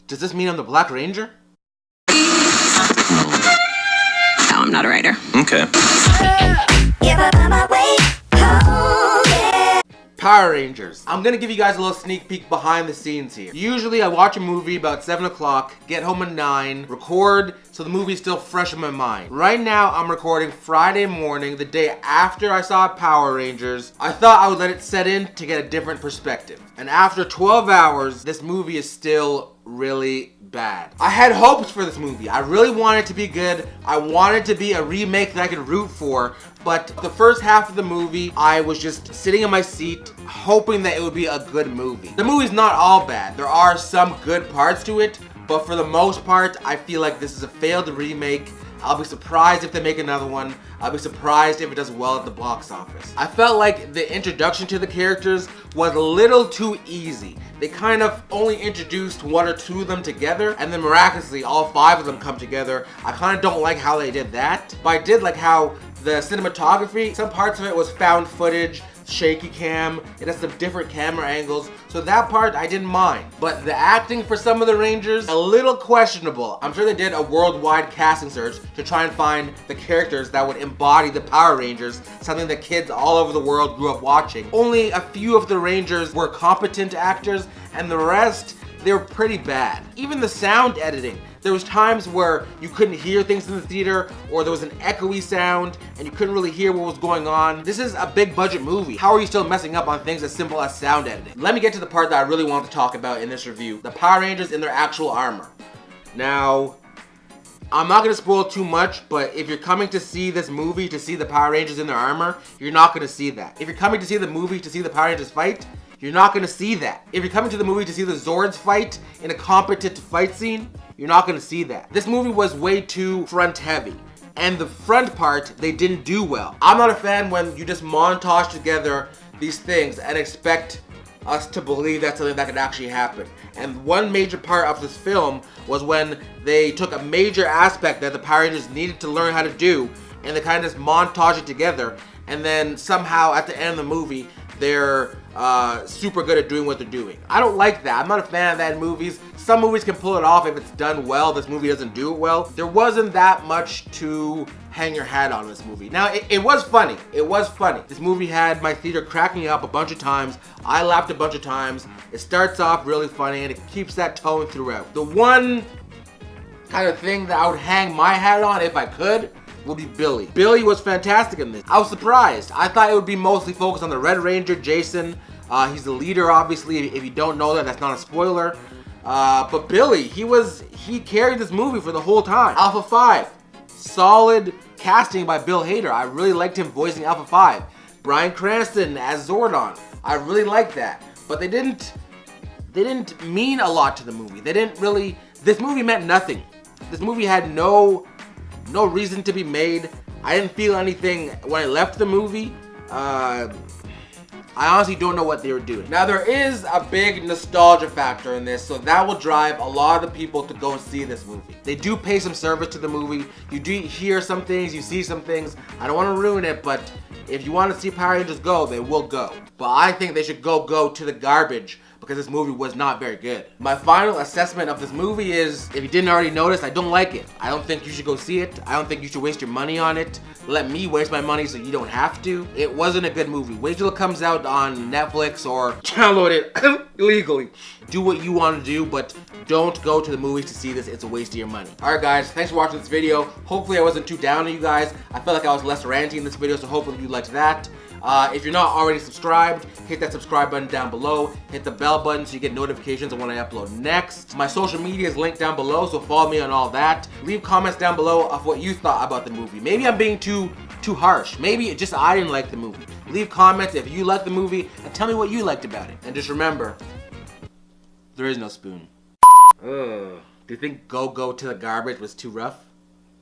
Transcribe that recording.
Does this mean I'm the Black Ranger? No, I'm not a writer. Okay. Power Rangers. I'm gonna give you guys a little sneak peek behind the scenes here. Usually I watch a movie about 7 o'clock, get home at 9, record, so the movie's still fresh in my mind. Right now I'm recording Friday morning, the day after I saw Power Rangers. I thought I would let it set in to get a different perspective. And after 12 hours, this movie is still really bad. I had hopes for this movie. I really wanted it to be good. I wanted it to be a remake that I could root for, but the first half of the movie, I was just sitting in my seat hoping that it would be a good movie. The movie's not all bad. There are some good parts to it, but for the most part, I feel like this is a failed remake. I'll be surprised if they make another one. I'll be surprised if it does well at the box office. I felt like the introduction to the characters was a little too easy. They kind of only introduced 1 or 2 of them together, and then miraculously all 5 of them come together. I kind of don't like how they did that, but I did like how the cinematography, some parts of it was found footage, shaky cam, it has some different camera angles, so that part I didn't mind. But the acting for some of the Rangers, a little questionable. I'm sure they did a worldwide casting search to try and find the characters that would embody the Power Rangers, something that kids all over the world grew up watching. Only a few of the Rangers were competent actors, and the rest, they were pretty bad. Even the sound editing. There was times where you couldn't hear things in the theater, or there was an echoey sound and you couldn't really hear what was going on. This is a big budget movie. How are you still messing up on things as simple as sound editing? Let me get to the part that I really want to talk about in this review. The Power Rangers in their actual armor. Now, I'm not going to spoil too much, but if you're coming to see this movie to see the Power Rangers in their armor, you're not going to see that. If you're coming to see the movie to see the Power Rangers fight, you're not going to see that. If you're coming to the movie to see the Zords fight in a competent fight scene, you're not going to see that. This movie was way too front heavy, and the front part they didn't do well. I'm not a fan when you just montage together these things and expect us to believe that's something that could actually happen. And one major part of this film was when they took a major aspect that the Power Rangers needed to learn how to do, and they kind of just montage it together, and then somehow at the end of the movie they're super good at doing what they're doing. I don't like that. I'm not a fan of that in movies. Some movies can pull it off if it's done well. This movie doesn't do it well. There wasn't that much to hang your hat on this movie. Now, it was funny. It was funny. This movie had my theater cracking up a bunch of times. I laughed a bunch of times. It starts off really funny and it keeps that tone throughout. The one kind of thing that I would hang my hat on if I could would be Billy. Billy was fantastic in this. I was surprised. I thought it would be mostly focused on the Red Ranger, Jason. He's the leader, obviously. If you don't know that, that's not a spoiler. But Billy, he carried this movie for the whole time. Alpha 5, solid casting by Bill Hader. I really liked him voicing Alpha 5. Bryan Cranston as Zordon. I really liked that. But they didn't mean a lot to the movie. This movie meant nothing. This movie had no reason to be made. I didn't feel anything when I left the movie. I honestly don't know what they were doing. Now, there is a big nostalgia factor in this, so that will drive a lot of the people to go and see this movie. They do pay some service to the movie. You do hear some things, you see some things. I don't want to ruin it, but if you want to see Power Rangers go, they will go. But I think they should go to the garbage, because this movie was not very good. My final assessment of this movie is, if you didn't already notice, I don't like it. I don't think you should go see it. I don't think you should waste your money on it. Let me waste my money so you don't have to. It wasn't a good movie. Wait till it comes out on Netflix or download it illegally. Do what you want to do, but don't go to the movies to see this. It's a waste of your money. Alright guys, thanks for watching this video. Hopefully I wasn't too down on you guys. I felt like I was less ranty in this video, so hopefully you liked that. If you're not already subscribed, hit that subscribe button down below. Hit the bell button so you get notifications of when I upload next. My social media is linked down below, so follow me on all that. Leave comments down below of what you thought about the movie. Maybe I'm being too harsh. Maybe just I didn't like the movie. Leave comments if you liked the movie and tell me what you liked about it. And just remember, there is no spoon. Do you think go to the garbage was too rough?